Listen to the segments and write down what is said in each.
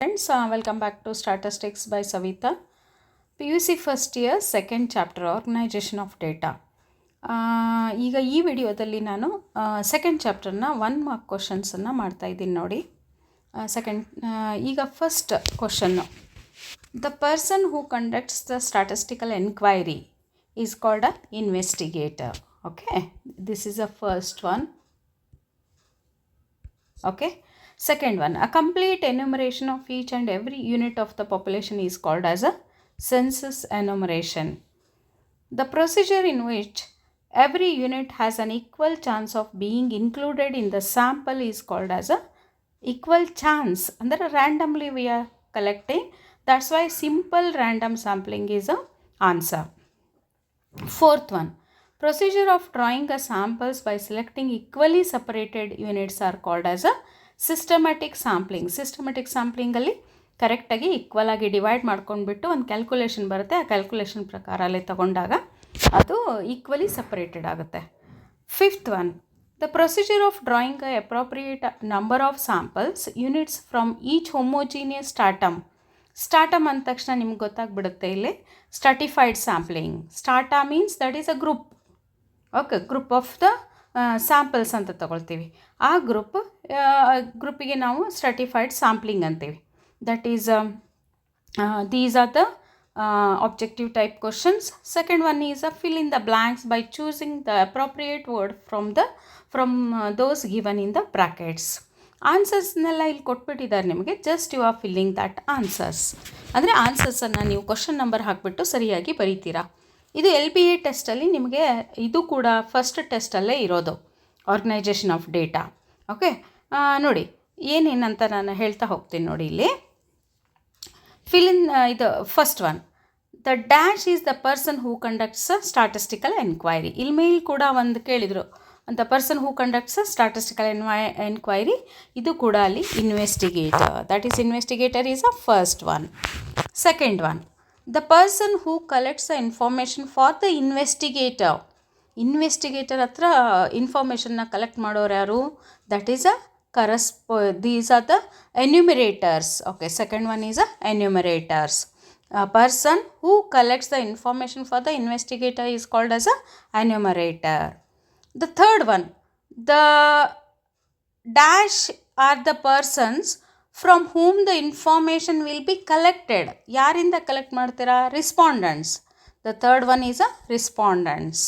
Friends, welcome back to Statistics by Savita. PUC first year, second chapter, Organization of Data. ಈಗ ಈ ವಿಡಿಯೋದಲ್ಲಿ ನಾನು second ಚಾಪ್ಟರ್ನ 1 mark ಕ್ವಶನ್ಸನ್ನು ಮಾಡ್ತಾಯಿದ್ದೀನಿ ನೋಡಿ. ಈಗ first question, the person who conducts the statistical enquiry is called a investigator. Okay, this is a first one. Okay. Second one, a complete enumeration of each and every unit of the population is called as a census enumeration. The procedure in which every unit has an equal chance of being included in the sample is called as a equal chance. Under randomly we are collecting. That's why simple random sampling is a answer. Fourth one, procedure of drawing a samples by selecting equally separated units are called as a systematic sampling. Systematic ಸಾಂಪ್ಲಿಂಗಲ್ಲಿ ಕರೆಕ್ಟಾಗಿ equal ಆಗಿ divide ಮಾಡ್ಕೊಂಡ್ಬಿಟ್ಟು ಒಂದು calculation ಬರುತ್ತೆ. ಆ calculation ಪ್ರಕಾರ ಅಲ್ಲಿ ತಗೊಂಡಾಗ ಅದು ಈಕ್ವಲಿ ಸಪ್ರೇಟೆಡ್ ಆಗುತ್ತೆ. Fifth one, the procedure of drawing a appropriate number of samples units from each homogeneous stratum. Stratum ಅಂದ ತಕ್ಷಣ ನಿಮ್ಗೆ ಗೊತ್ತಾಗ್ಬಿಡುತ್ತೆ ಇಲ್ಲಿ stratified sampling. Strata means that is a group. Okay, group of the samples ಅಂತ ತಗೊಳ್ತೀವಿ. ಆ ಗ್ರೂಪಿಗೆ ನಾವು ಸ್ಟ್ರಾಟಿಫೈಡ್ ಸ್ಯಾಂಪ್ಲಿಂಗ್ ಅಂತೀವಿ. That is these are the objective type questions. Second one is a fill in the blanks by choosing the appropriate word from those given in the brackets. ಆನ್ಸರ್ಸ್ನೆಲ್ಲ ಇಲ್ಲಿ ಕೊಟ್ಬಿಟ್ಟಿದ್ದಾರೆ ನಿಮಗೆ, just you are filling that answers. ಅಂದರೆ ಆನ್ಸರ್ಸನ್ನು ನೀವು question number ಹಾಕಿಬಿಟ್ಟು ಸರಿಯಾಗಿ ಬರೀತೀರಾ. ಇದು LBA ಟೆಸ್ಟಲ್ಲಿ ನಿಮಗೆ ಇದು ಕೂಡ ಫಸ್ಟ್ ಟೆಸ್ಟಲ್ಲೇ ಇರೋದು, ಆರ್ಗನೈಜೇಷನ್ ಆಫ್ ಡೇಟಾ. ಓಕೆ, ನೋಡಿ ಏನೇನಂತ ನಾನು ಹೇಳ್ತಾ ಹೋಗ್ತೀನಿ ನೋಡಿ. ಇಲ್ಲಿ ಫಿಲ್ ಇನ್ ಇದು first one, the dash is the person who conducts a statistical enquiry. ಇಲ್ಲಿ ಮೇಲ್ ಕೂಡ ಒಂದು ಕೇಳಿದರು, the person who conducts a statistical enquiry. ಇದು ಕೂಡ ಅಲ್ಲಿ investigator, that is investigator is a first one. Second one, the person who collects the information for the investigator. Investigator ಹತ್ರ ಇನ್ಫಾರ್ಮೇಷನ್ನ ಕಲೆಕ್ಟ್ ಮಾಡೋರು ಯಾರು? That is these are the enumerators. Okay, second one is a enumerators. Person who collects the information for the investigator is called as a enumerator. The third one, the dash are the persons from whom the information will be collected. ಯಾರಿಂದ collect ಮಾಡ್ತೀರಾ? Respondents. The third one is a respondents.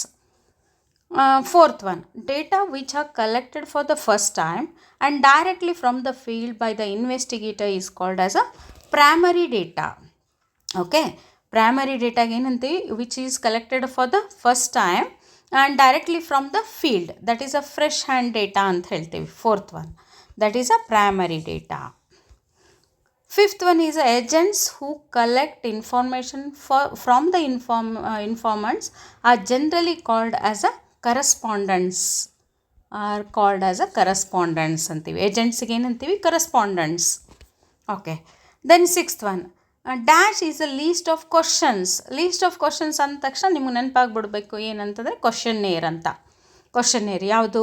Fourth one, data which are collected for the first time and directly from the field by the investigator is called as a primary data. Okay, primary ಡೇಟಾಗೆ ಏನಂತೀವಿ? Which is collected for the first time and directly from the field, that is a fresh hand data ಅಂತ ಹೇಳ್ತೀವಿ. Fourth one, that is a primary data. Fifth one is agents who collect information from the informants are generally called as a correspondents. ಅಂತೀವಿ. ಏಜೆಂಟ್ಸ್ಗೆ ಏನಂತೀವಿ? Correspondents. Okay, then sixth one, dash is a list of questions. List of questions ಅಂದ ತಕ್ಷಣ ನಿಮ್ಗೆ ನೆನಪಾಗ್ಬಿಡ್ಬೇಕು ಏನಂತಂದರೆ questionnaire ಅಂತ. Questionnaire ಯಾವುದು?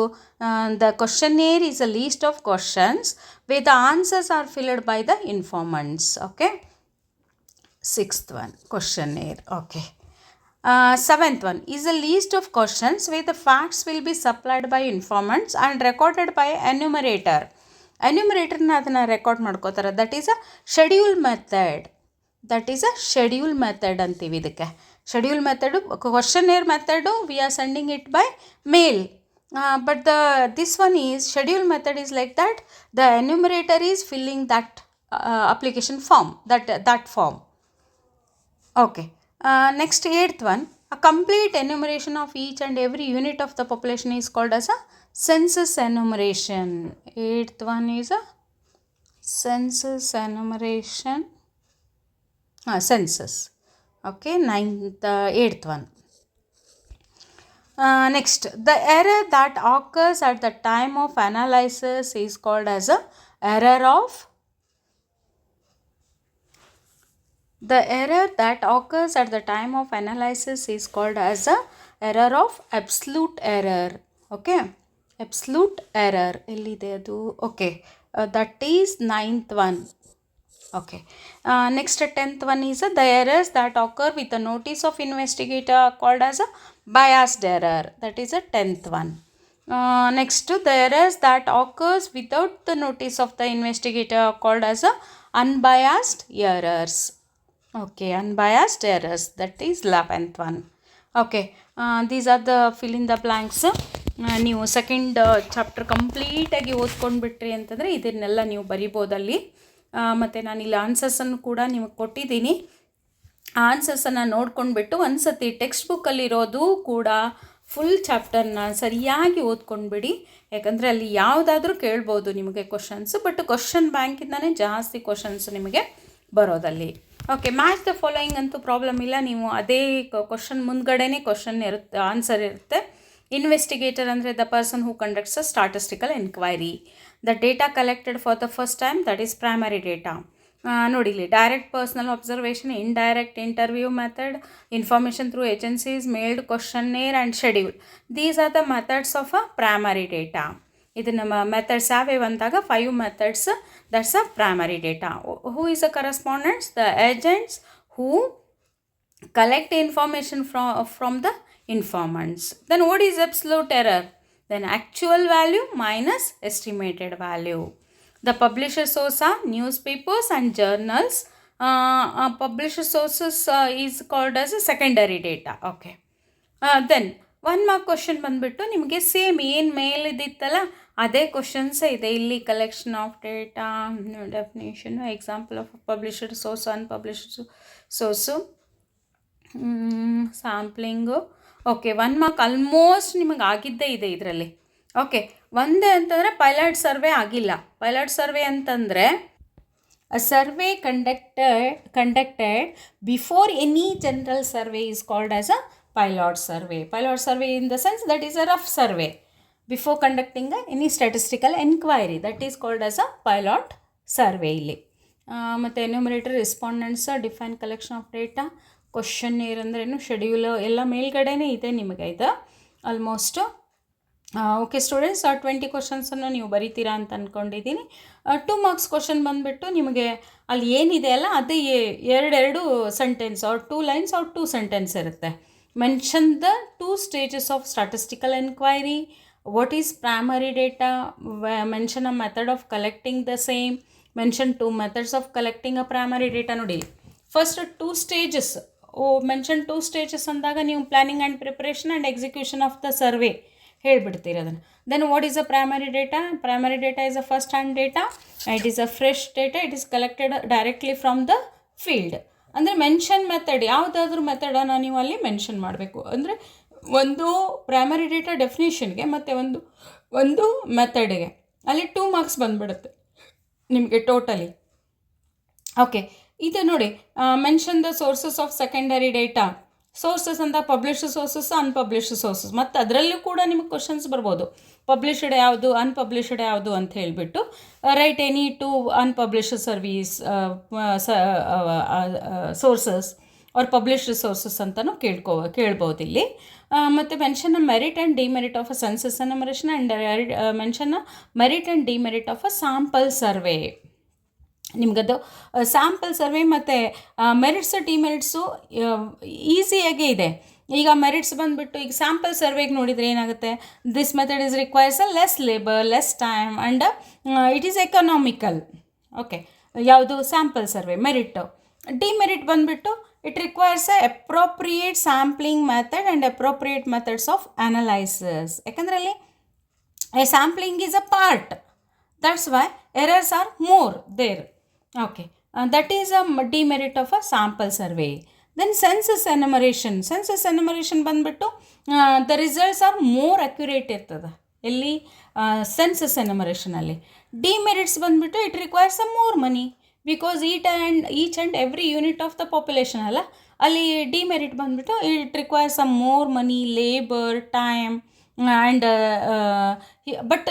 The questionnaire is a list of questions where the answers are filled by the informants. Okay, sixth one, questionnaire. Okay, seventh one is a list of questions where the facts will be supplied by informants and recorded by enumerator. Enumeratorನ ಅದನ್ನು record ಮಾಡ್ಕೋತಾರೆ. That is a schedule method. That is a schedule method ಅಂತೀವಿ ಇದಕ್ಕೆ. Schedule method, questionnaire method we are sending it by mail. But this one is schedule method is like that the enumerator is filling that application form, that form. Okay, next eighth one, a complete enumeration of each and every unit of the population is called as a census enumeration. Eighth one is a census enumeration. Census. Okay, eighth one. Next, the error that occurs at the time of analysis is called as a error of. The error that occurs at the time of analysis is called as a error of absolute error. Okay, absolute error. ಎಲ್ಲಿದೆ ಅದು? Okay, that is ninth one. Okay. Next, 10th one is the errors that occur with the notice of investigator are called as a biased error. That is a 10th one. Next, the errors that occurs without the notice of the investigator are called as a unbiased errors. Okay, unbiased errors. That is 11th one. Okay, these are the fill in the blanks. ನೀವು second chapter ಕಂಪ್ಲೀಟಾಗಿ ಓದ್ಕೊಂಡು ಬಿಟ್ರಿ ಅಂತಂದರೆ ಇದನ್ನೆಲ್ಲ ನೀವು ಬರಿಬೋದಲ್ಲಿ. ಮತ್ತು ನಾನಿಲ್ಲಿ ಆನ್ಸರ್ಸನ್ನು ಕೂಡ ನಿಮಗೆ ಕೊಟ್ಟಿದ್ದೀನಿ. ಆ ಆನ್ಸರ್ಸನ್ನು ನೋಡ್ಕೊಂಡ್ಬಿಟ್ಟು ಒಂದು ಸತಿ ಟೆಕ್ಸ್ಟ್ ಬುಕ್ಕಲ್ಲಿರೋದು ಕೂಡ ಫುಲ್ ಚಾಪ್ಟರ್ನ ಸರಿಯಾಗಿ ಓದ್ಕೊಂಡ್ಬಿಡಿ. ಯಾಕಂದರೆ ಅಲ್ಲಿ ಯಾವುದಾದ್ರೂ ಕೇಳ್ಬೋದು ನಿಮಗೆ ಕ್ವಶನ್ಸು, ಬಟ್ ಕ್ವಶನ್ ಬ್ಯಾಂಕಿಂದನೇ ಜಾಸ್ತಿ ಕ್ವಶನ್ಸ್ ನಿಮಗೆ ಬರೋದಲ್ಲಿ. ಓಕೆ, ಮ್ಯಾಚ್ ದ ಫಾಲೋಯಿಂಗ್ ಅಂತೂ ಪ್ರಾಬ್ಲಮ್ ಇಲ್ಲ. ನೀವು ಅದೇ ಕ್ವಶನ್ ಮುಂದ್ಗಡೆನೇ ಕ್ವಶನ್ ಇರುತ್ತೆ, ಆನ್ಸರ್ ಇರುತ್ತೆ. ಇನ್ವೆಸ್ಟಿಗೇಟರ್ ಅಂದರೆ the person who conducts a statistical enquiry. The data collected for the first time, that is primary data. ನೋಡಿ ಇಲ್ಲಿ direct personal observation, indirect interview method, information through agencies, mailed questionnaire and schedule. These are the methods of a primary data. ಇದನ್ನು methods ಯಾವ್ಯಾವ ಅಂದಾಗ 5 methods, that's a primary data. Who is a correspondents? The agents who collect information from the informants. Then what is absolute error? Then actual value minus estimated value. The publisher source are newspapers and journals. Publisher sources is called as a secondary data. Okay. Then 1 mark question ಬಂದುಬಿಟ್ಟು ನಿಮಗೆ same ಏನು ಮೇಲಿದ್ದಿತ್ತಲ್ಲ ಅದೇ ಕ್ವಶನ್ಸೇ ಇದೆ ಇಲ್ಲಿ. Collection of data, definition, example of publisher source, unpublished source, sampling. Okay, 1 mark almost ನಿಮಗೆ ಆಗಿದ್ದೇ ಇದೆ ಇದರಲ್ಲಿ. ಓಕೆ, ಒಂದೇ ಅಂತಂದರೆ ಪೈಲಟ್ ಸರ್ವೆ ಆಗಿಲ್ಲ. ಪೈಲಟ್ ಸರ್ವೆ ಅಂತಂದರೆ a survey conducted before any general survey is called as a pilot survey. Pilot survey in the sense that is a rough survey before conducting any statistical enquiry, that is called as a pilot survey ಇಲ್ಲಿ. ಮತ್ತು enumerator, respondents, define collection of data, questionnaire ಅಂದ್ರೇನು, schedule ಎಲ್ಲ ಮೇಲ್ಗಡೆನೇ ಇದೆ ನಿಮಗೆ ಇದು almost. Okay students, 20 ಕ್ವಶನ್ಸನ್ನು ನೀವು ಬರಿತೀರಾ ಅಂತ ಅಂದ್ಕೊಂಡಿದ್ದೀನಿ. 2 ಮಾರ್ಕ್ಸ್ ಕ್ವಶನ್ ಬಂದುಬಿಟ್ಟು ನಿಮಗೆ ಅಲ್ಲಿ ಏನಿದೆ ಅಲ್ಲ ಅದೇ ಎರಡು sentences or 2 lines or 2 sentences ಇರುತ್ತೆ. Mention the 2 stages of statistical enquiry, what is primary data, mention a method of collecting the same, mention 2 methods of collecting a primary data. ನೋಡಿ first 2 stages, mention 2 stages ಅಂದಾಗ ನೀವು planning and preparation and execution of the survey ಹೇಳ್ಬಿಡ್ತೀರಿ ಅದನ್ನು. Then what is a primary data? Primary data is a first hand data, it is a fresh data, it is collected directly from the field. ಅಂದರೆ mention method, ಯಾವುದಾದ್ರೂ ಮೆಥಡನ್ನು ನೀವು ಅಲ್ಲಿ mention ಮಾಡಬೇಕು. ಅಂದರೆ ಒಂದು primary data ಡೆಫಿನೇಷನ್ಗೆ ಮತ್ತು ಒಂದು ಮೆಥಡ್ಗೆ ಅಲ್ಲಿ 2 ಮಾರ್ಕ್ಸ್ ಬಂದುಬಿಡುತ್ತೆ ನಿಮಗೆ ಟೋಟಲಿ. ಓಕೆ, ಇದು ನೋಡಿ mention the sources of secondary data. Sources ಅಂತ ಪಬ್ಲಿಷ್ಡ್ ಸೋರ್ಸಸ್, ಅನ್ಪಬ್ಲಿಷ್ಡ್ ಸೋರ್ಸಸ್, ಮತ್ತು ಅದರಲ್ಲೂ ಕೂಡ ನಿಮಗೆ ಕ್ವಶನ್ಸ್ ಬರ್ಬೋದು. ಪಬ್ಲಿಷ್ಡ್ ಯಾವುದು, ಅನ್ಪಬ್ಲಿಷ್ಡ್ ಯಾವುದು ಅಂತ ಹೇಳಿಬಿಟ್ಟು right any 2 unpublished service sources or published sources ಅಂತಲೂ ಕೇಳ್ಬೋದು ಇಲ್ಲಿ. ಮತ್ತು mention a merit and demerit of a census enumeration and mention a merit and demerit of a sample survey. ನಿಮಗದು ಸ್ಯಾಂಪಲ್ ಸರ್ವೆ ಮತ್ತು ಮೆರಿಟ್ಸ್ ಡಿಮೆರಿಟ್ಸು ಈಸಿಯಾಗೇ ಇದೆ. ಈಗ merits ಬಂದುಬಿಟ್ಟು ಈಗ ಸ್ಯಾಂಪಲ್ ಸರ್ವೆಗೆ ನೋಡಿದರೆ ಏನಾಗುತ್ತೆ, this method is requires a less labour, less time and it is economical. Okay, ಯಾವುದು ಸ್ಯಾಂಪಲ್ ಸರ್ವೆ. ಮೆರಿಟ್. ಡಿಮೆರಿಟ್ ಬಂದುಬಿಟ್ಟು it requires a appropriate sampling method and appropriate methods of analysis. ಯಾಕಂದರೆ ಅಲ್ಲಿ sampling is a part, that's why errors are more there. Okay, that is a demerit of a sample survey. Then census enumeration. Census enumeration ಬಂದುಬಿಟ್ಟು the results are more accurate ಇರ್ತದೆ ಎಲ್ಲಿ census ಎನ್ಯುಮರೇಷನಲ್ಲಿ. Demerits ಬಂದುಬಿಟ್ಟು it requires a more money because each and every unit of the population ಅಲ್ಲ. ಅಲ್ಲಿ demerit ಬಂದುಬಿಟ್ಟು it requires a more money, labour, time and but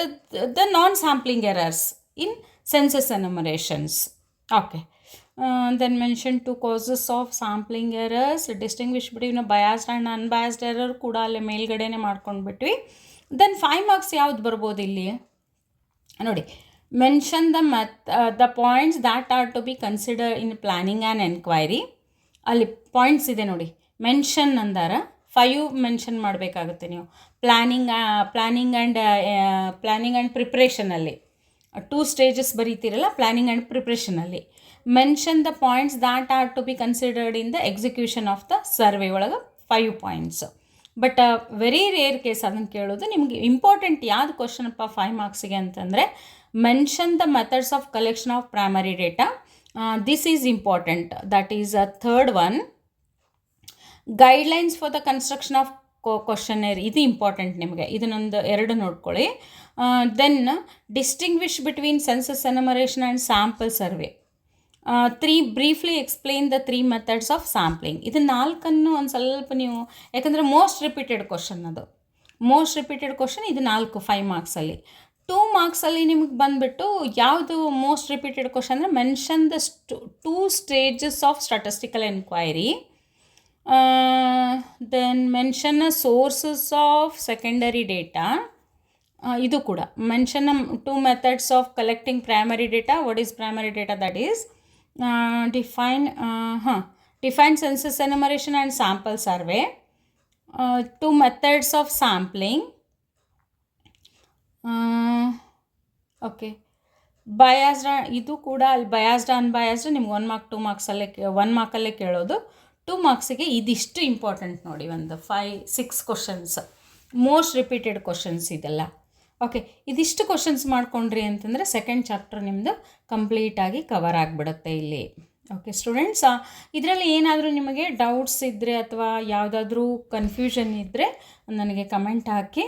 the non sampling errors in census enumerations. Okay, then mention 2 causes of sampling errors, distinguish between a biased and unbiased error ಕೂಡ ಅಲ್ಲೇ ಮೇಲ್ಗಡೆನೆ ಮಾಡ್ಕೊಂಡ್ಬಿಟ್ವಿ. Then 5 marks ಯಾವ್ದು ಬರ್ಬೋದು ಇಲ್ಲಿ ನೋಡಿ, mention the points that are to be consider in planning and enquiry. ಅಲ್ಲಿ points ಇದೆ ನೋಡಿ, mention ಅಂದಾರ 5 ಮೆನ್ಷನ್ ಮಾಡಬೇಕಾಗುತ್ತೆ ನೀವು. ಪ್ಲ್ಯಾನಿಂಗ್ ಆ್ಯಂಡ್ ಪ್ರಿಪ್ರೇಷನಲ್ಲಿ 2 ಸ್ಟೇಜಸ್ ಬರೀತಿರಲ್ಲ, ಪ್ಲ್ಯಾನಿಂಗ್ ಆ್ಯಂಡ್ ಪ್ರಿಪ್ರೇಷನಲ್ಲಿ. Mention the points that are to be considered in the execution of the survey ಒಳಗೆ 5 points. But very rare case ಅದನ್ನು ಕೇಳೋದು. ನಿಮಗೆ ಇಂಪಾರ್ಟೆಂಟ್ ಯಾವ್ದು ಕ್ವಶನಪ್ಪ 5 ಮಾರ್ಕ್ಸಿಗೆ ಅಂತಂದರೆ, mention the methods of collection of primary data. This is important. That is a third one. Guidelines for the construction of questionnaire, ಇದು important ನಿಮಗೆ. ಇದನ್ನೊಂದು 2 ನೋಡ್ಕೊಳ್ಳಿ. Then distinguish between census enumeration and sample survey. 3 briefly explain the 3 methods of sampling. ಇದು 4 ಒಂದು ಸ್ವಲ್ಪ ನೀವು, ಯಾಕಂದರೆ most repeated question ಅದು. ಮೋಸ್ಟ್ ರಿಪೀಟೆಡ್ ಕ್ವಶನ್ ಇದು 4 5 ಮಾರ್ಕ್ಸಲ್ಲಿ. 2 ಮಾರ್ಕ್ಸಲ್ಲಿ ನಿಮಗೆ ಬಂದುಬಿಟ್ಟು ಯಾವುದು ಮೋಸ್ಟ್ ರಿಪೀಟೆಡ್ ಕ್ವಶನ್ ಅಂದರೆ, mention the 2 stages of statistical enquiry. Then mention sources of secondary data. ಇದು ಕೂಡ mention 2 methods of collecting primary data. What is primary data? That is define census enumeration and sample survey. 2 methods of sampling. Okay, biased, ಇದು ಕೂಡ ಅಲ್ಲಿ biased unbiased ನಿಮ್ಗೆ 1 mark 2 ಮಾರ್ಕ್ಸಲ್ಲೇ 1 ಮಾರ್ಕಲ್ಲೇ ಕೇಳೋದು. 2 ಮಾರ್ಕ್ಸಿಗೆ ಇದಿಷ್ಟು important ನೋಡಿ, ಒಂದು 5-6 ಕ್ವಶನ್ಸ್ ಮೋಸ್ಟ್ ರಿಪೀಟೆಡ್ ಕ್ವಶನ್ಸ್ ಇದೆಲ್ಲ. Okay, ಇದಿಷ್ಟು ಕ್ವಶನ್ಸ್ ಮಾಡ್ಕೊಂಡ್ರಿ ಅಂತಂದರೆ ಸೆಕೆಂಡ್ ಚಾಪ್ಟರ್ ನಿಮ್ಮದು ಕಂಪ್ಲೀಟಾಗಿ ಕವರ್ ಆಗಿಬಿಡುತ್ತೆ ಇಲ್ಲಿ. ಓಕೆ ಸ್ಟೂಡೆಂಟ್ಸ್, ಇದರಲ್ಲಿ ಏನಾದರೂ ನಿಮಗೆ ಡೌಟ್ಸ್ ಇದ್ದರೆ ಅಥವಾ ಯಾವುದಾದ್ರೂ ಕನ್ಫ್ಯೂಷನ್ ಇದ್ದರೆ ನನಗೆ ಕಮೆಂಟ್ ಹಾಕಿ,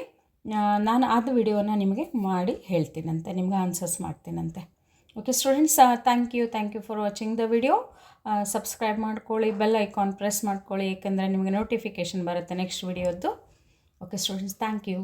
ನಾನು ಅದು ವಿಡಿಯೋನ ನಿಮಗೆ ಮಾಡಿ ಹೇಳ್ತೀನಂತೆ, ನಿಮ್ಗೆ ಆನ್ಸರ್ಸ್ ಮಾಡ್ತೀನಂತೆ. Okay students, thank you for watching the video. Subscribe ಮಾಡ್ಕೊಳ್ಳಿ, ಬೆಲ್ ಐಕಾನ್ ಪ್ರೆಸ್ ಮಾಡ್ಕೊಳ್ಳಿ, ಏಕೆಂದರೆ ನಿಮಗೆ ನೋಟಿಫಿಕೇಷನ್ ಬರುತ್ತೆ ನೆಕ್ಸ್ಟ್ ವಿಡಿಯೋದ್ದು. Okay students, thank you.